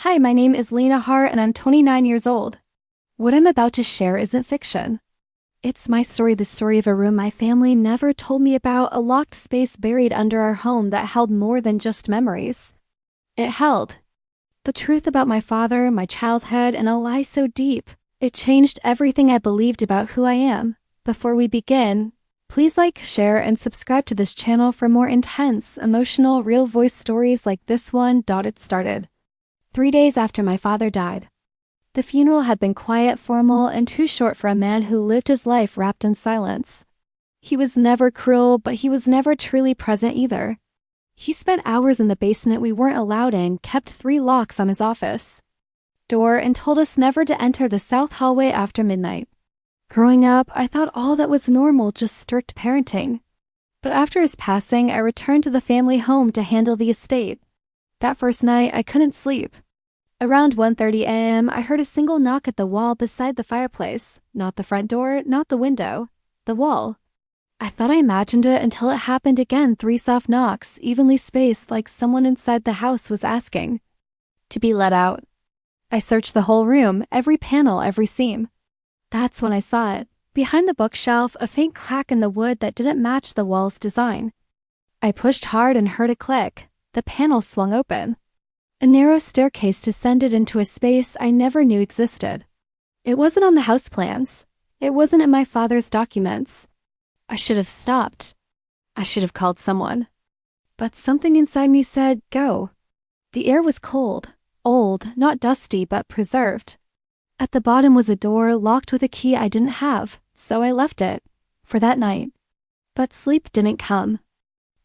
Hi, my name is Lena Hart and I'm 29 years old. What I'm about to share isn't fiction. It's my story, the story of a room my family never told me about, a locked space buried under our home that held more than just memories. It held the truth about my father, my childhood, and a lie so deep, it changed everything I believed about who I am. Before we begin, please like, share, and subscribe to this channel for more intense, emotional, real voice stories like this one. It started 3 days after my father died. The funeral had been quiet, formal, and too short for a man who lived his life wrapped in silence. He was never cruel, but he was never truly present either. He spent hours in the basement we weren't allowed in, kept 3 locks on his office door, and told us never to enter the south hallway after midnight. Growing up, I thought all that was normal, just strict parenting. But after his passing, I returned to the family home to handle the estate. That first night, I couldn't sleep. Around 1:30 a.m., I heard a single knock at the wall beside the fireplace. Not the front door, not the window. The wall. I thought I imagined it until it happened again. 3 soft knocks, evenly spaced, like someone inside the house was asking to be let out. I searched the whole room, every panel, every seam. That's when I saw it. Behind the bookshelf, a faint crack in the wood that didn't match the wall's design. I pushed hard and heard a click. The panel swung open. A narrow staircase descended into a space I never knew existed. It wasn't on the house plans. It wasn't in my father's documents. I should have stopped. I should have called someone. But something inside me said, go. The air was cold, old, not dusty, but preserved. At the bottom was a door locked with a key I didn't have, so I left it for that night. But sleep didn't come.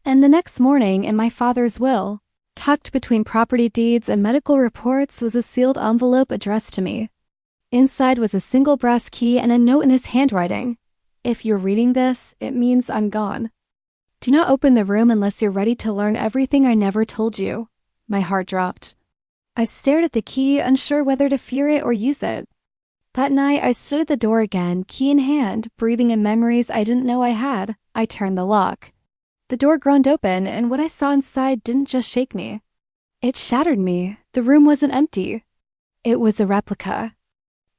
And the next morning, in my father's will, tucked between property deeds and medical reports, was a sealed envelope addressed to me. Inside was a single brass key and a note in his handwriting. If you're reading this, it means I'm gone. Do not open the room unless you're ready to learn everything I never told you. My heart dropped. I stared at the key, unsure whether to fear it or use it. That night, I stood at the door again, key in hand, breathing in memories I didn't know I had. I turned the lock. The door groaned open, and what I saw inside didn't just shake me. It shattered me. The room wasn't empty. It was a replica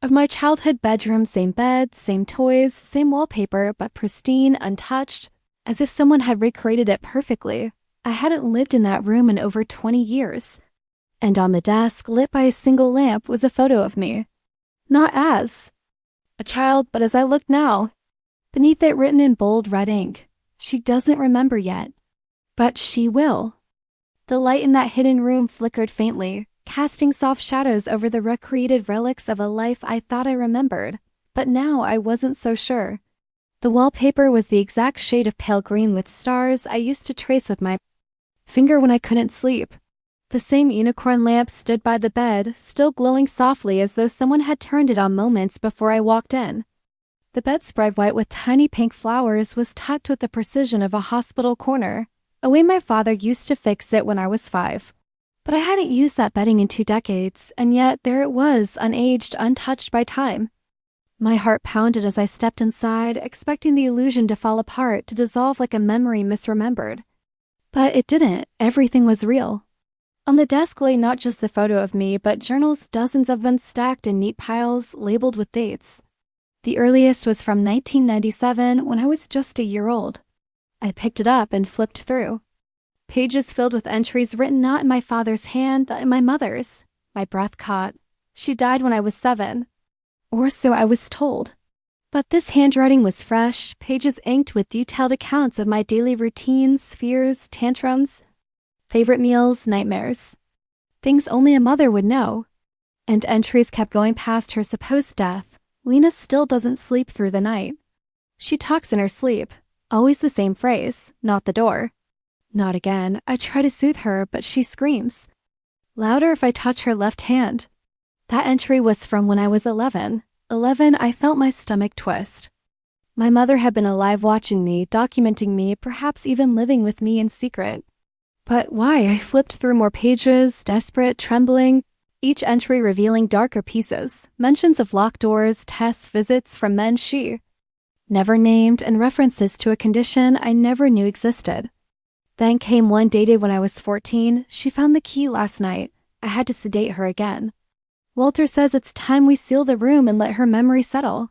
of my childhood bedroom, same bed, same toys, same wallpaper, but pristine, untouched, as if someone had recreated it perfectly. I hadn't lived in that room in over 20 years. And on the desk, lit by a single lamp, was a photo of me. Not as a child, but as I looked now. Beneath it, written in bold red ink, she doesn't remember yet, but she will. The light in that hidden room flickered faintly, casting soft shadows over the recreated relics of a life I thought I remembered, but now I wasn't so sure. The wallpaper was the exact shade of pale green with stars I used to trace with my finger when I couldn't sleep. The same unicorn lamp stood by the bed, still glowing softly as though someone had turned it on moments before I walked in. The bedspread, white with tiny pink flowers, was tucked with the precision of a hospital corner, a way my father used to fix it when I was 5. But I hadn't used that bedding in 2 decades, and yet there it was, unaged, untouched by time. My heart pounded as I stepped inside, expecting the illusion to fall apart, to dissolve like a memory misremembered. But it didn't. Everything was real. On the desk lay not just the photo of me, but journals, dozens of them stacked in neat piles, labeled with dates. The earliest was from 1997, when I was just a year old. I picked it up and flipped through. Pages filled with entries written not in my father's hand, but in my mother's. My breath caught. She died when I was 7. Or so I was told. But this handwriting was fresh, pages inked with detailed accounts of my daily routines, fears, tantrums, favorite meals, nightmares. Things only a mother would know. And entries kept going past her supposed death. Lena still doesn't sleep through the night. She talks in her sleep. Always the same phrase, not the door. Not again. I try to soothe her, but she screams. Louder if I touch her left hand. That entry was from when I was 11. 11, I felt my stomach twist. My mother had been alive watching me, documenting me, perhaps even living with me in secret. But why? I flipped through more pages, desperate, trembling, each entry revealing darker pieces, mentions of locked doors, tests, visits from men she never named, and references to a condition I never knew existed. Then came one dated when I was 14. She found the key last night. I had to sedate her again. Walter says it's time we seal the room and let her memory settle.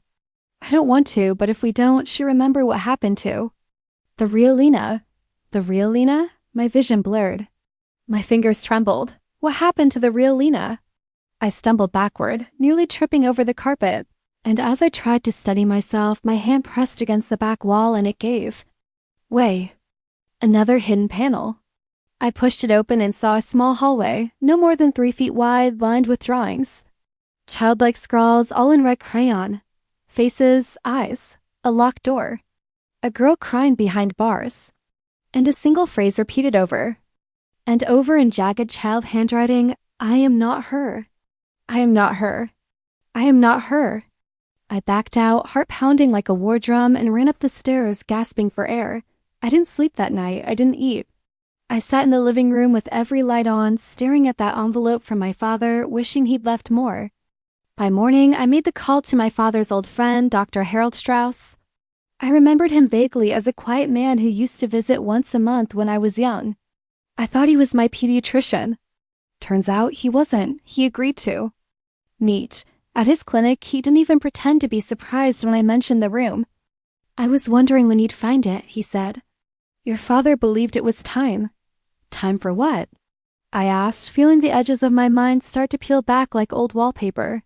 I don't want to, but if we don't, she'll remember what happened to the real Lena. The real Lena? My vision blurred. My fingers trembled. What happened to the real Lena? I stumbled backward, nearly tripping over the carpet, and as I tried to steady myself, my hand pressed against the back wall and it gave way. Another hidden panel. I pushed it open and saw a small hallway, no more than 3 feet wide, lined with drawings. Childlike scrawls, all in red crayon. Faces, eyes, a locked door. A girl crying behind bars. And a single phrase repeated over and over in jagged child handwriting, I am not her. I am not her. I am not her. I backed out, heart pounding like a war drum, and ran up the stairs, gasping for air. I didn't sleep that night. I didn't eat. I sat in the living room with every light on, staring at that envelope from my father, wishing he'd left more. By morning, I made the call to my father's old friend, Dr. Harold Strauss. I remembered him vaguely as a quiet man who used to visit once a month when I was young. I thought he was my pediatrician. Turns out he wasn't. He agreed to. Neat. At his clinic, he didn't even pretend to be surprised when I mentioned the room. I was wondering when you'd find it, he said. Your father believed it was time. Time for what? I asked, feeling the edges of my mind start to peel back like old wallpaper.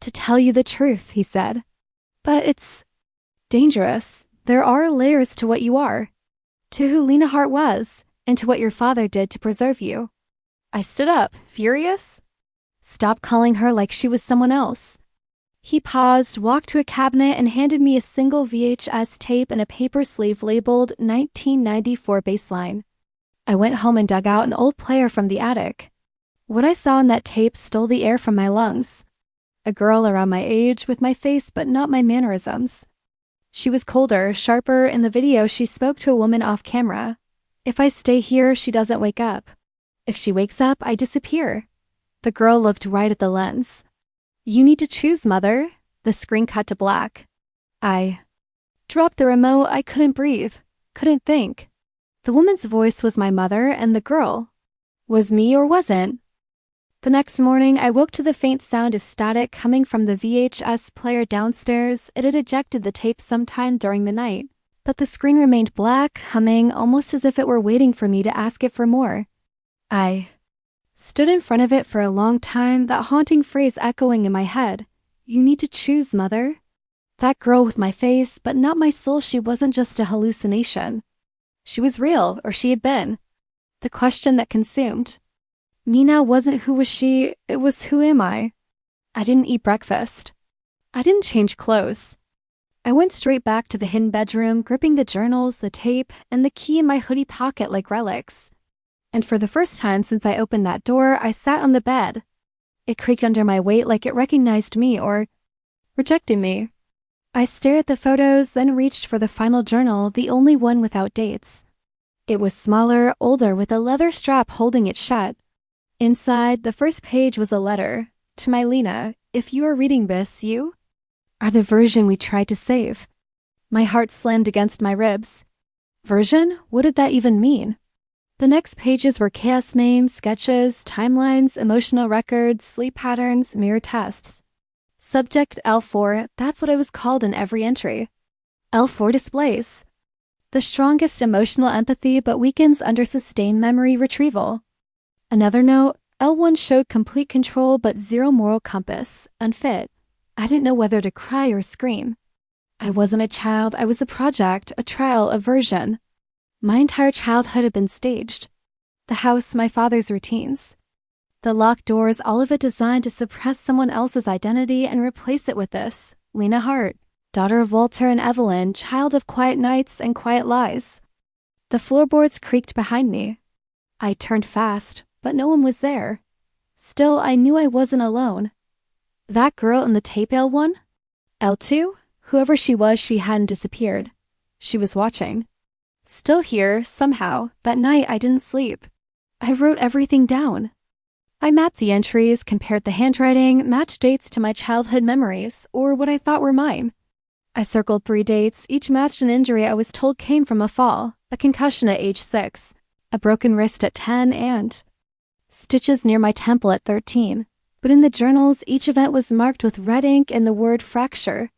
To tell you the truth, he said. But it's dangerous. There are layers to what you are, to who Lena Hart was, and to what your father did to preserve you. I stood up, furious. Stop calling her like she was someone else. He paused, walked to a cabinet, and handed me a single VHS tape and a paper sleeve labeled 1994 baseline. I went home and dug out an old player from the attic. What I saw in that tape stole the air from my lungs. A girl around my age with my face but not my mannerisms. She was colder, sharper. In the video, she spoke to a woman off camera. If I stay here, she doesn't wake up. If she wakes up, I disappear. The girl looked right at the lens. You need to choose, Mother. The screen cut to black. I dropped the remote. I couldn't breathe, couldn't think. The woman's voice was my mother, and the girl was me or wasn't. The next morning, I woke to the faint sound of static coming from the VHS player downstairs. It had ejected the tape sometime during the night, but the screen remained black, humming, almost as if it were waiting for me to ask it for more. I stood in front of it for a long time, that haunting phrase echoing in my head. You need to choose, Mother. That girl with my face, but not my soul, she wasn't just a hallucination. She was real, or she had been. The question that consumed me now wasn't who was she, it was who am I? I didn't eat breakfast. I didn't change clothes. I went straight back to the hidden bedroom, gripping the journals, the tape, and the key in my hoodie pocket like relics. And for the first time since I opened that door, I sat on the bed. It creaked under my weight like it recognized me or rejected me. I stared at the photos, then reached for the final journal, the only one without dates. It was smaller, older, with a leather strap holding it shut. Inside, the first page was a letter. To my Lena, if you are reading this, you are the version we tried to save. My heart slammed against my ribs. Version? What did that even mean? The next pages were chaos names, sketches, timelines, emotional records, sleep patterns, mirror tests. Subject L4, that's what I was called in every entry. L4 displays the strongest emotional empathy but weakens under sustained memory retrieval. Another note, L1 showed complete control but zero moral compass, unfit. I didn't know whether to cry or scream. I wasn't a child, I was a project, a trial, a version. My entire childhood had been staged. The house, my father's routines. The locked doors, all of it designed to suppress someone else's identity and replace it with this. Lena Hart, daughter of Walter and Evelyn, child of quiet nights and quiet lies. The floorboards creaked behind me. I turned fast, but no one was there. Still, I knew I wasn't alone. That girl in the tape L1? L2? Whoever she was, she hadn't disappeared. She was watching. Still here, somehow. That night, I didn't sleep. I wrote everything down. I mapped the entries, compared the handwriting, matched dates to my childhood memories, or what I thought were mine. I circled 3 dates, each matched an injury I was told came from a fall, a concussion at age 6, a broken wrist at 10, and stitches near my temple at 13. But in the journals, each event was marked with red ink and the word fracture.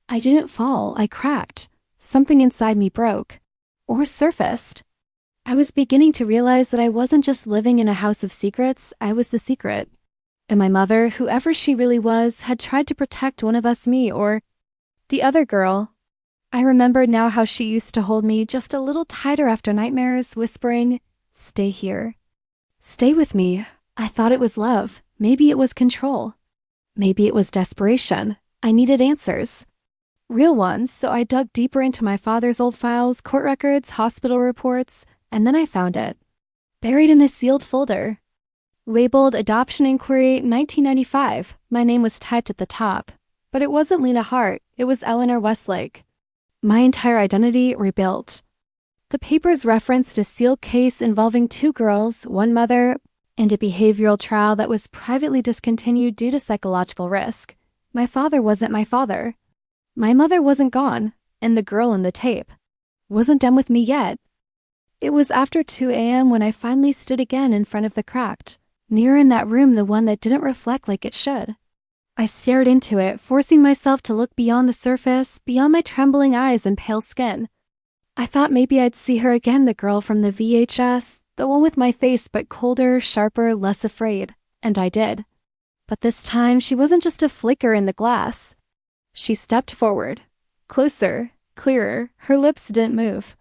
I didn't fall, I cracked. Something inside me broke. Or surfaced. I was beginning to realize that I wasn't just living in a house of secrets, I was the secret. And my mother, whoever she really was, had tried to protect one of us, me or the other girl. I remembered now how she used to hold me just a little tighter after nightmares, whispering, "Stay here. Stay with me." I thought it was love. Maybe it was control. Maybe it was desperation. I needed answers. Real ones, so I dug deeper into my father's old files, court records, hospital reports, and then I found it. Buried in a sealed folder. Labeled Adoption Inquiry 1995. My name was typed at the top. But it wasn't Lena Hart, it was Eleanor Westlake. My entire identity rebuilt. The papers referenced a sealed case involving 2 girls, 1 mother, and a behavioral trial that was privately discontinued due to psychological risk. My father wasn't my father. My mother wasn't gone, and the girl in the tape wasn't done with me yet. It was after 2 a.m. when I finally stood again in front of the cracked, mirror in that room, the one that didn't reflect like it should. I stared into it, forcing myself to look beyond the surface, beyond my trembling eyes and pale skin. I thought maybe I'd see her again, the girl from the VHS, the one with my face but colder, sharper, less afraid, and I did. But this time, she wasn't just a flicker in the glass. She stepped forward. Closer, clearer, her lips didn't move.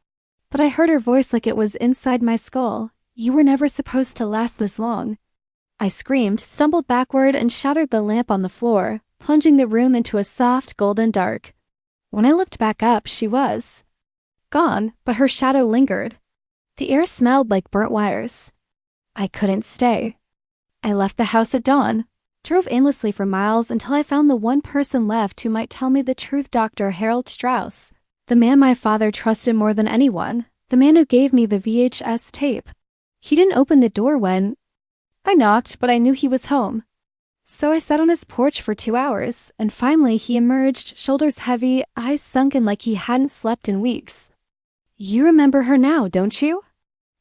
But I heard her voice like it was inside my skull. "You were never supposed to last this long." I screamed, stumbled backward, and shattered the lamp on the floor, plunging the room into a soft, golden dark. When I looked back up, she was gone, but her shadow lingered. The air smelled like burnt wires. I couldn't stay. I left the house at dawn, drove aimlessly for miles until I found the one person left who might tell me the truth, Dr. Harold Strauss, the man my father trusted more than anyone, the man who gave me the VHS tape. He didn't open the door when I knocked, but I knew he was home. So I sat on his porch for 2 hours, and finally he emerged, shoulders heavy, eyes sunken like he hadn't slept in weeks. "You remember her now, don't you?"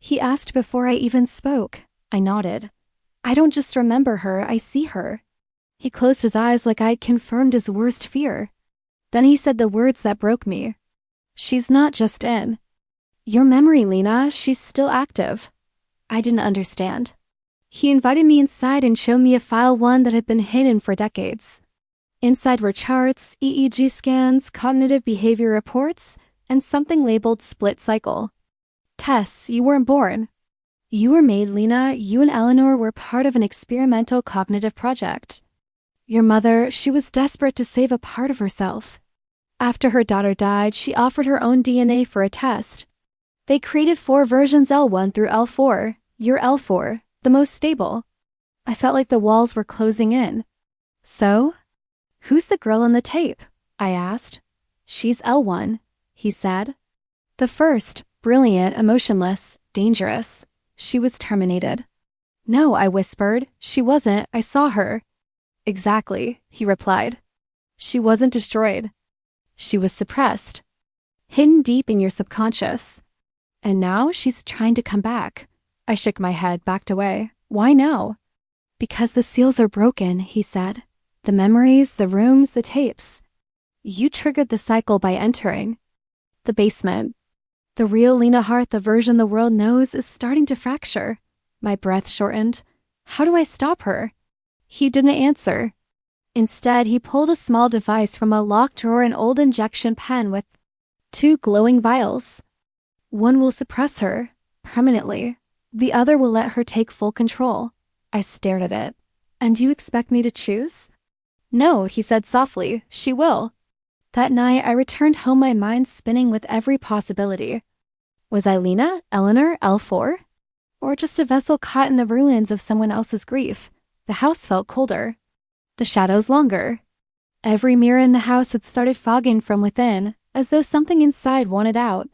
He asked before I even spoke. I nodded. "I don't just remember her, I see her." He closed his eyes like I'd confirmed his worst fear. Then he said the words that broke me. "She's not just in your memory, Lena, she's still active." I didn't understand. He invited me inside and showed me a file, one that had been hidden for decades. Inside were charts, EEG scans, cognitive behavior reports, and something labeled split cycle. "Tess, you weren't born. You were made, Lena. You and Eleanor were part of an experimental cognitive project. Your mother, she was desperate to save a part of herself. After her daughter died, she offered her own DNA for a test. They created 4 versions, L1 through L4. You're L4. The most stable." I felt like the walls were closing in. "So? Who's the girl on the tape?" I asked. "She's L1, he said. "The first, brilliant, emotionless, dangerous. She was terminated." "No," I whispered. "She wasn't. I saw her." "Exactly," he replied. "She wasn't destroyed. She was suppressed. Hidden deep in your subconscious. And now she's trying to come back." I shook my head, backed away. "Why now?" "Because the seals are broken," he said. "The memories, the rooms, the tapes. You triggered the cycle by entering the basement. The real Lena Hart, the version the world knows, is starting to fracture." My breath shortened. "How do I stop her?" He didn't answer. Instead, he pulled a small device from a locked drawer, an old injection pen with 2 glowing vials. "One will suppress her permanently. The other will let her take full control." I stared at it. "And you expect me to choose?" "No," he said softly. "She will." That night, I returned home, my mind spinning with every possibility. Was I Lena, Eleanor, L4? Or just a vessel caught in the ruins of someone else's grief? The house felt colder. The shadows longer. Every mirror in the house had started fogging from within, as though something inside wanted out.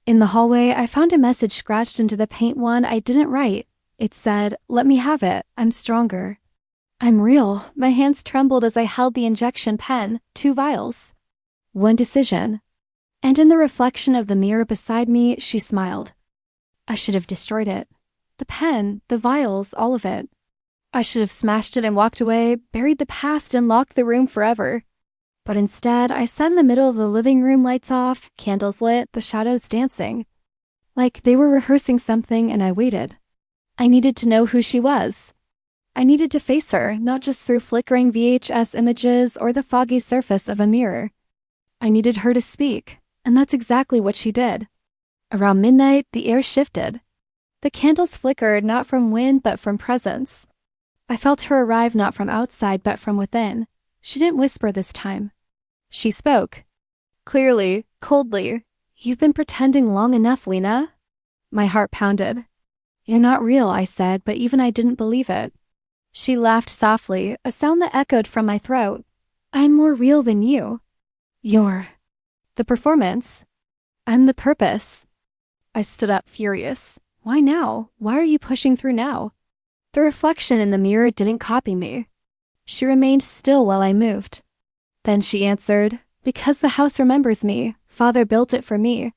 In the hallway, I found a message scratched into the paint, one I didn't write. It said, "Let me have it. I'm stronger. I'm real." My hands trembled as I held the injection pen, 2 vials. One decision. And in the reflection of the mirror beside me, she smiled. I should have destroyed it. The pen, the vials, all of it. I should have smashed it and walked away, buried the past and locked the room forever. But instead, I sat in the middle of the living room, lights off, candles lit, the shadows dancing. Like they were rehearsing something, and I waited. I needed to know who she was. I needed to face her, not just through flickering VHS images or the foggy surface of a mirror. I needed her to speak, and that's exactly what she did. Around midnight, the air shifted. The candles flickered not from wind but from presence. I felt her arrive not from outside but from within. She didn't whisper this time. She spoke. Clearly, coldly. You've been pretending long enough, Lena. My heart pounded. You're not real, I said, but even I didn't believe it. She laughed softly, a sound that echoed from my throat. I'm more real than you. You're the performance. I'm the purpose. I stood up, furious. Why now? Why are you pushing through now? The reflection in the mirror didn't copy me. She remained still while I moved. Then she answered, because the house remembers me. Father built it for me.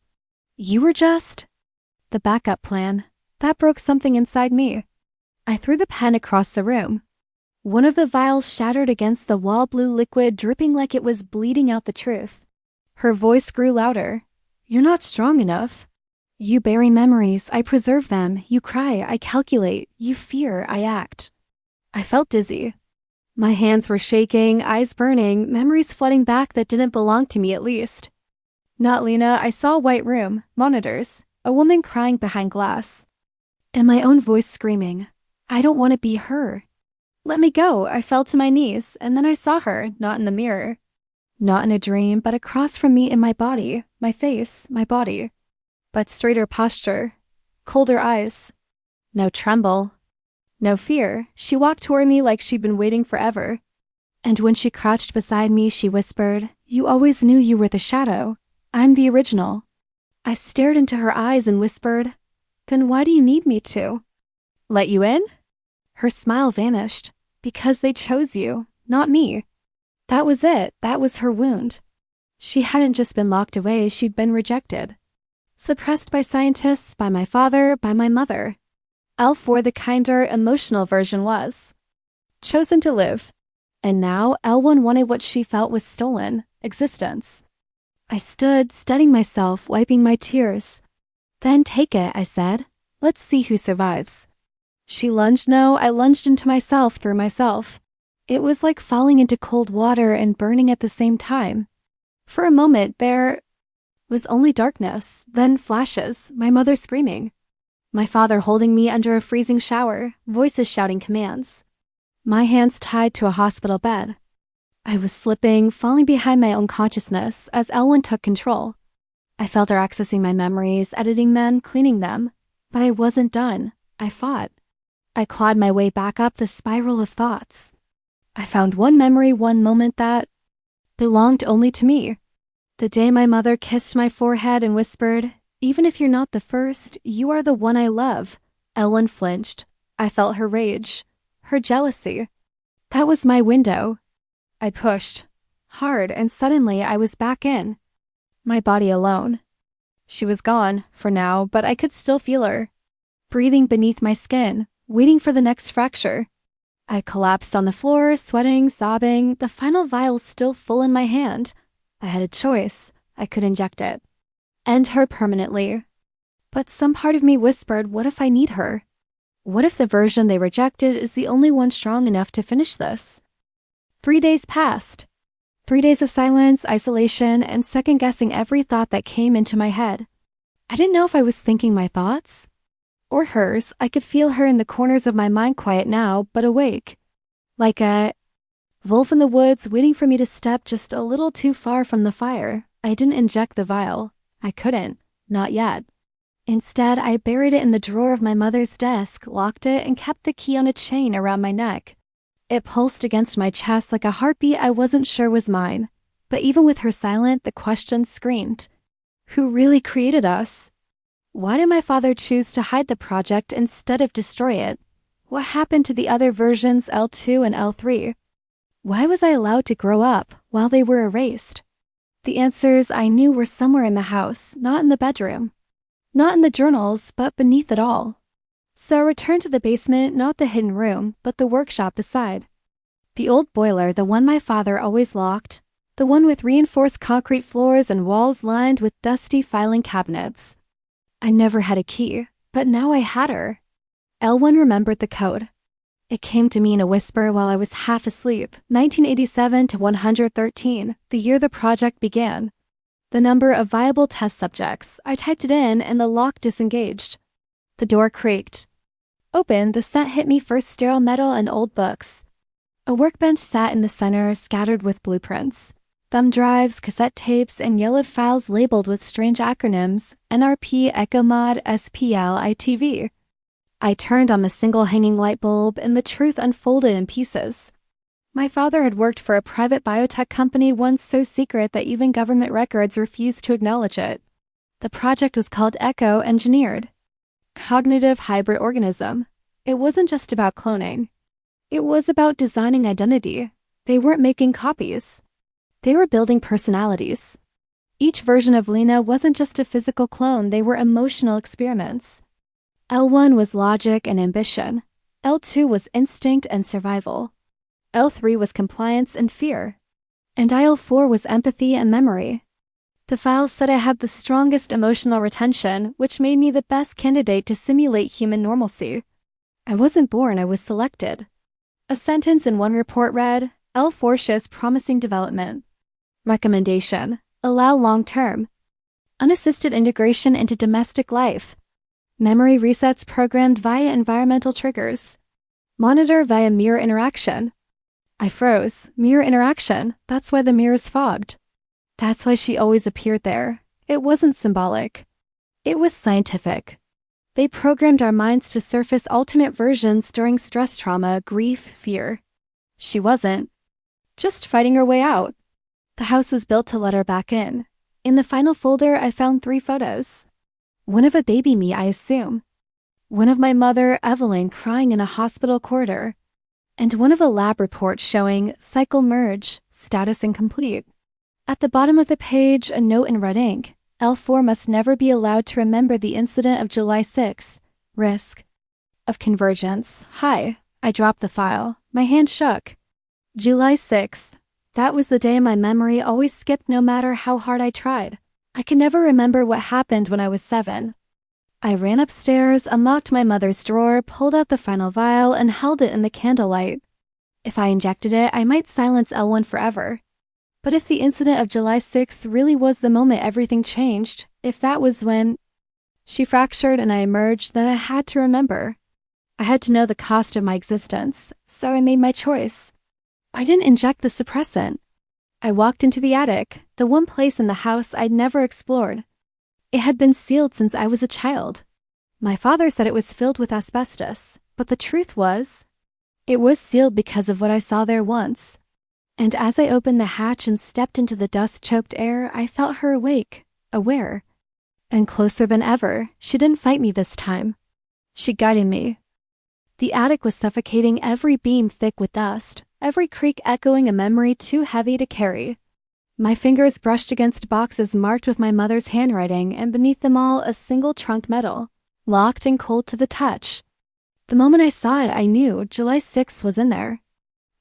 You were just the backup plan. That broke something inside me. I threw the pen across the room. One of the vials shattered against the wall, blue liquid dripping like it was bleeding out the truth. Her voice grew louder. You're not strong enough. You bury memories, I preserve them. You cry, I calculate. You fear, I act. I felt dizzy. My hands were shaking, eyes burning, memories flooding back that didn't belong to me at least. Not Lena, I saw a white room, monitors, a woman crying behind glass. And my own voice screaming, I don't want to be her. Let me go. I fell to my knees, and then I saw her, not in the mirror. Not in a dream, but across from me in my body, my face, my body. But straighter posture, colder eyes. No tremble. No fear. She walked toward me like she'd been waiting forever. And when she crouched beside me, she whispered, You always knew you were the shadow. I'm the original. I stared into her eyes and whispered, Then why do you need me to? Let you in? Her smile vanished. Because they chose you, not me. That was it. That was her wound. She hadn't just been locked away, she'd been rejected. Suppressed by scientists, by my father, by my mother. L4, the kinder, emotional version, was chosen to live. And now L1 wanted what she felt was stolen, existence. I stood, studying myself, wiping my tears. Then take it, I said. Let's see who survives. She lunged. No, I lunged into myself through myself. It was like falling into cold water and burning at the same time. For a moment, there was only darkness, then flashes, my mother screaming. My father holding me under a freezing shower, voices shouting commands. My hands tied to a hospital bed. I was slipping, falling behind my own consciousness as Elwyn took control. I felt her accessing my memories, editing them, cleaning them. But I wasn't done. I fought. I clawed my way back up the spiral of thoughts. I found one memory, one moment that belonged only to me. The day my mother kissed my forehead and whispered, Even if you're not the first, you are the one I love. Elwyn flinched. I felt her rage, her jealousy. That was my window. I pushed hard, and suddenly I was back in. My body alone. She was gone, for now, but I could still feel her. Breathing beneath my skin, waiting for the next fracture. I collapsed on the floor, sweating, sobbing, the final vial still full in my hand. I had a choice. I could inject it. End her permanently. But some part of me whispered, what if I need her? What if the version they rejected is the only one strong enough to finish this? 3 days passed. 3 days of silence, isolation, and second-guessing every thought that came into my head. I didn't know if I was thinking my thoughts or hers. I could feel her in the corners of my mind, quiet now, but awake. Like a wolf in the woods waiting for me to step just a little too far from the fire. I didn't inject the vial. I couldn't. Not yet. Instead, I buried it in the drawer of my mother's desk, locked it, and kept the key on a chain around my neck. It pulsed against my chest like a heartbeat I wasn't sure was mine. But even with her silent, the question screamed. Who really created us? Why did my father choose to hide the project instead of destroy it? What happened to the other versions, L2 and L3? Why was I allowed to grow up while they were erased? The answers I knew were somewhere in the house, not in the bedroom. Not in the journals, but beneath it all. So I returned to the basement, not the hidden room, but the workshop beside. The old boiler, the one my father always locked, the one with reinforced concrete floors and walls lined with dusty filing cabinets. I never had a key, but now I had her. L1 remembered the code. It came to me in a whisper while I was half asleep. 1987 to 113, the year the project began. The number of viable test subjects. I typed it in and the lock disengaged. The door creaked. Open, the scent hit me first sterile metal and old books. A workbench sat in the center, scattered with blueprints. Thumb drives, cassette tapes, and yellowed files labeled with strange acronyms, NRP, EchoMod, SPL, ITV. I turned on the single hanging light bulb, and the truth unfolded in pieces. My father had worked for a private biotech company once so secret that even government records refused to acknowledge it. The project was called Echo Engineered. Cognitive hybrid organism. It wasn't just about cloning. It was about designing identity. They weren't making copies. They were building personalities. Each version of Lena wasn't just a physical clone, they were emotional experiments. L1 was logic and ambition. L2 was instinct and survival. L3 was compliance and fear. And IL4 was empathy and memory. The files said I had the strongest emotional retention, which made me the best candidate to simulate human normalcy. I wasn't born, I was selected. A sentence in one report read, L4 shows promising development. Recommendation: allow long-term. Unassisted integration into domestic life. Memory resets programmed via environmental triggers. Monitor via mirror interaction. I froze. Mirror interaction. That's why the mirror's fogged. That's why she always appeared there. It wasn't symbolic. It was scientific. They programmed our minds to surface ultimate versions during stress trauma, grief, fear. She wasn't. Just fighting her way out. The house was built to let her back in. In the final folder, I found 3 photos. One of a baby me, I assume. One of my mother, Evelyn, crying in a hospital corridor. And one of a lab report showing cycle merge, status incomplete. At the bottom of the page, a note in red ink. L4 must never be allowed to remember the incident of July 6. Risk of convergence. Hi. I dropped the file. My hand shook. July 6th. That was the day my memory always skipped no matter how hard I tried. I can never remember what happened when I was 7. I ran upstairs, unlocked my mother's drawer, pulled out the final vial, and held it in the candlelight. If I injected it, I might silence L1 forever. But if the incident of July 6th really was the moment everything changed, if that was when she fractured and I emerged, then I had to remember. I had to know the cost of my existence, so I made my choice. I didn't inject the suppressant. I walked into the attic, the one place in the house I'd never explored. It had been sealed since I was a child. My father said it was filled with asbestos, but the truth was, it was sealed because of what I saw there once. And as I opened the hatch and stepped into the dust-choked air, I felt her awake, aware. And closer than ever, she didn't fight me this time. She guided me. The attic was suffocating, every beam thick with dust, every creak echoing a memory too heavy to carry. My fingers brushed against boxes marked with my mother's handwriting, and beneath them all a single trunked metal, locked and cold to the touch. The moment I saw it, I knew July 6th was in there.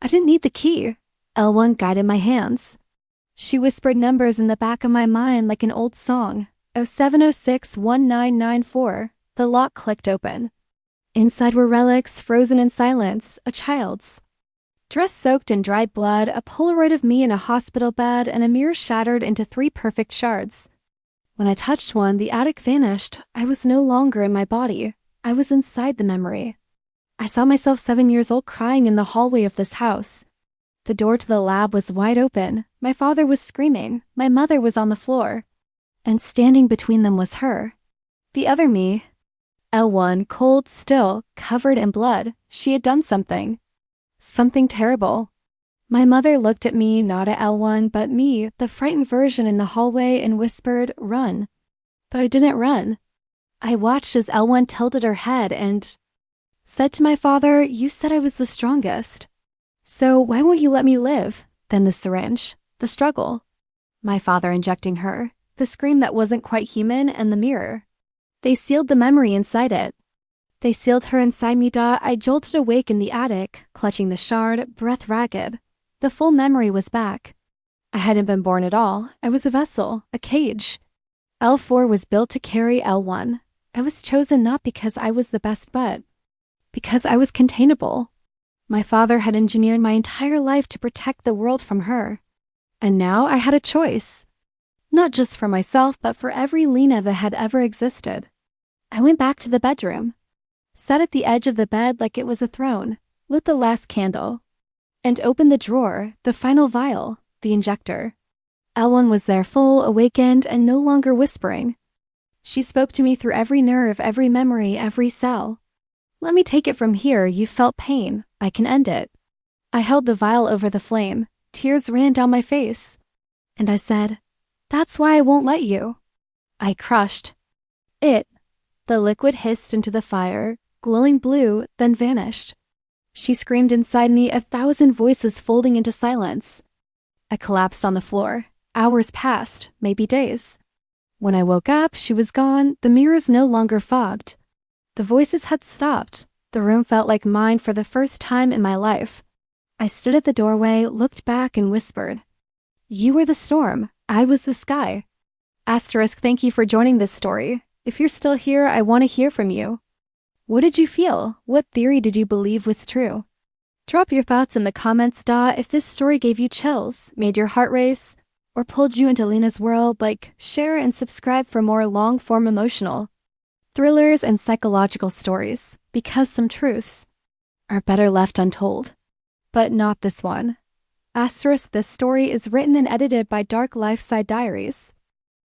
I didn't need the key. L1 guided my hands. She whispered numbers in the back of my mind like an old song. 07061994. The lock clicked open. Inside were relics, frozen in silence, a child's. Dress soaked in dried blood, a Polaroid of me in a hospital bed, and a mirror shattered into 3 perfect shards. When I touched one, the attic vanished. I was no longer in my body. I was inside the memory. I saw myself 7 years old crying in the hallway of this house. The door to the lab was wide open. My father was screaming. My mother was on the floor. And standing between them was her. The other me. L1, cold, still, covered in blood. She had done something. Something terrible. My mother looked at me, not at L1, but me, the frightened version in the hallway, and whispered, "Run." But I didn't run. I watched as L1 tilted her head and said to my father, "You said I was the strongest. So why won't you let me live?" Then the syringe, the struggle. My father injecting her, the scream that wasn't quite human, and the mirror. They sealed the memory inside it. They sealed her inside me. I jolted awake in the attic, clutching the shard, breath ragged. The full memory was back. I hadn't been born at all. I was a vessel, a cage. L4 was built to carry L1. I was chosen not because I was the best but because I was containable. My father had engineered my entire life to protect the world from her. And now I had a choice. Not just for myself, but for every Lena that had ever existed. I went back to the bedroom, sat at the edge of the bed like it was a throne, lit the last candle, and opened the drawer, the final vial, the injector. L1 was there, full, awakened, and no longer whispering. She spoke to me through every nerve, every memory, every cell. Let me take it from here. You felt pain. I can end it. I held the vial over the flame. Tears ran down my face. And I said, that's why I won't let you. I crushed it. The liquid hissed into the fire, glowing blue, then vanished. She screamed inside me, 1,000 voices folding into silence. I collapsed on the floor. Hours passed, maybe days. When I woke up, she was gone. The mirrors no longer fogged. The voices had stopped. The room felt like mine for the first time in my life. I stood at the doorway, looked back, and whispered, you were the storm. I was the sky. Asterisk, thank you for joining this story. If you're still here, I want to hear from you. What did you feel? What theory did you believe was true? Drop your thoughts in the comments. If this story gave you chills, made your heart race, or pulled you into Lena's world, share and subscribe for more long-form emotional thrillers and psychological stories, because some truths are better left untold. But not this one. Asterisk, this story is written and edited by Dark Lifeside Diaries.